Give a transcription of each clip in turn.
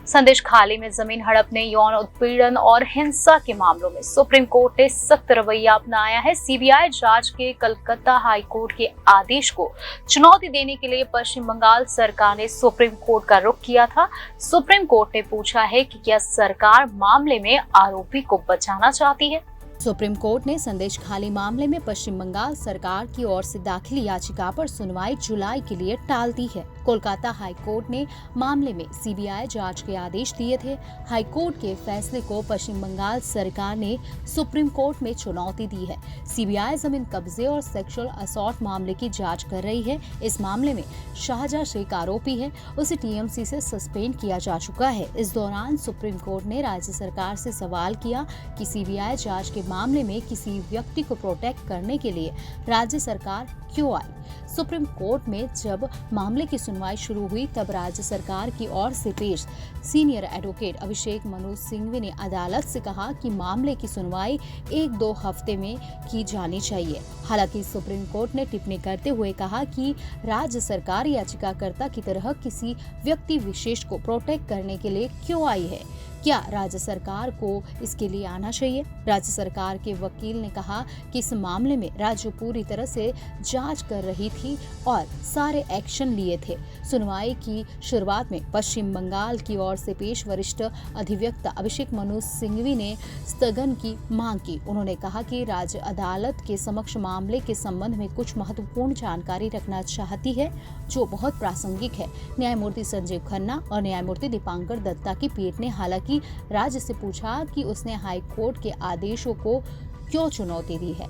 संदेश खाली में जमीन हड़पने, यौन उत्पीड़न और हिंसा के मामलों में सुप्रीम कोर्ट ने सख्त रवैया अपनाया है। सीबीआई जांच के कलकत्ता हाई कोर्ट के आदेश को चुनौती देने के लिए पश्चिम बंगाल सरकार ने सुप्रीम कोर्ट का रुख किया था। सुप्रीम कोर्ट ने पूछा है कि क्या सरकार मामले में आरोपी को बचाना चाहती है। सुप्रीम कोर्ट ने संदेश खाली मामले में पश्चिम बंगाल सरकार की ओर से दाखिल याचिका पर सुनवाई जुलाई के लिए टाल दी है। कोलकाता हाई कोर्ट ने मामले में सीबीआई जांच के आदेश दिए थे। हाई कोर्ट के फैसले को पश्चिम बंगाल सरकार ने सुप्रीम कोर्ट में चुनौती दी है। सीबीआई जमीन कब्जे और सेक्सुअल असॉल्ट मामले की जांच कर रही है। इस मामले में शाहजहां शेख आरोपी है, उसे टीएमसी से सस्पेंड किया जा चुका है। इस दौरान सुप्रीम कोर्ट ने राज्य सरकार से सवाल किया कि सीबीआई जांच के मामले में किसी व्यक्ति को प्रोटेक्ट करने के लिए राज्य सरकार क्यों आई। सुप्रीम कोर्ट में जब मामले की सुनवाई शुरू हुई तब राज्य सरकार की ओर से पेश सीनियर एडवोकेट अभिषेक मनु सिंघवी ने अदालत से कहा कि मामले की सुनवाई 1-2 हफ्ते में की जानी चाहिए। हालांकि सुप्रीम कोर्ट ने टिप्पणी करते हुए कहा कि राज्य सरकार याचिकाकर्ता की तरह किसी व्यक्ति विशेष को प्रोटेक्ट करने के लिए क्यों आई है। क्या राज्य सरकार को इसके लिए आना चाहिए। राज्य सरकार के वकील ने कहा कि इस मामले में राज्य पूरी तरह से जांच कर रही थी और सारे एक्शन लिए थे। सुनवाई की शुरुआत में पश्चिम बंगाल की ओर से पेश वरिष्ठ अधिवक्ता अभिषेक मनु सिंघवी ने स्थगन की मांग की। उन्होंने कहा कि राज्य अदालत के समक्ष मामले के संबंध में कुछ महत्वपूर्ण जानकारी रखना चाहती है जो बहुत प्रासंगिक है। न्यायमूर्ति संजीव खन्ना और न्यायमूर्ति दीपांकर दत्ता की पीठ ने हालांकि राज्य से पूछा कि उसने हाई कोर्ट के आदेशों को क्यों चुनौती दी है।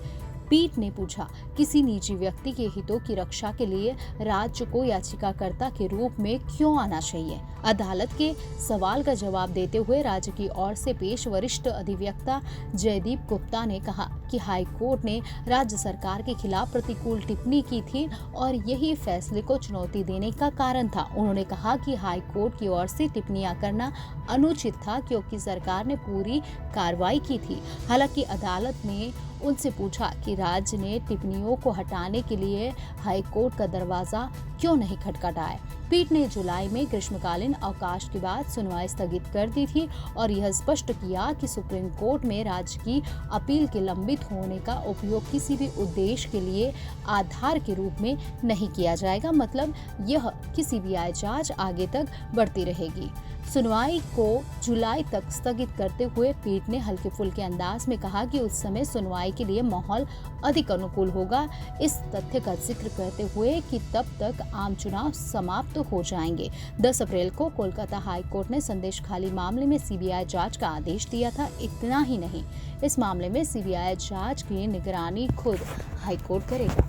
पीठ ने पूछा किसी निजी व्यक्ति के हितों की रक्षा के लिए राज्य को याचिकाकर्ता के रूप में क्यों आना चाहिए। अदालत के सवाल का जवाब देते हुए राज्य की ओर से पेश वरिष्ठ अधिवक्ता जयदीप गुप्ता ने कहा कि हाई कोर्ट ने राज्य सरकार के खिलाफ प्रतिकूल टिप्पणी की थी और यही फैसले को चुनौती देने का कारण था। उन्होंने कहा कि हाई कोर्ट की ओर से टिप्पणियां करना अनुचित था क्योंकि सरकार ने पूरी कार्रवाई की थी। हालांकि अदालत ने उनसे पूछा कि राज्य ने टिप्पणियों को हटाने के लिए हाई कोर्ट का दरवाजा क्यों नहीं खटखटाया। पीठ ने जुलाई में ग्रीष्मकालीन अवकाश के बाद सुनवाई स्थगित कर दी थी और यह स्पष्ट किया कि सुप्रीम कोर्ट में राज्य की अपील के लंबित होने का उपयोग किसी भी उद्देश्य के लिए आधार के रूप में नहीं किया जाएगा। मतलब यह कि सीबीआई जांच आगे तक बढ़ती रहेगी। सुनवाई को जुलाई तक स्थगित करते हुए पीठ ने हल्के फुल्के अंदाज में कहा कि उस समय सुनवाई के लिए माहौल अधिक अनुकूल होगा। इस तथ्य का जिक्र करते हुए कि तब तक आम चुनाव समाप्त हो जाएंगे। 10 अप्रैल को कोलकाता हाई कोर्ट ने संदेश खाली मामले में सीबीआई जांच का आदेश दिया था। इतना ही नहीं, इस मामले में सीबीआई जांच की निगरानी खुद हाई कोर्ट करेगा।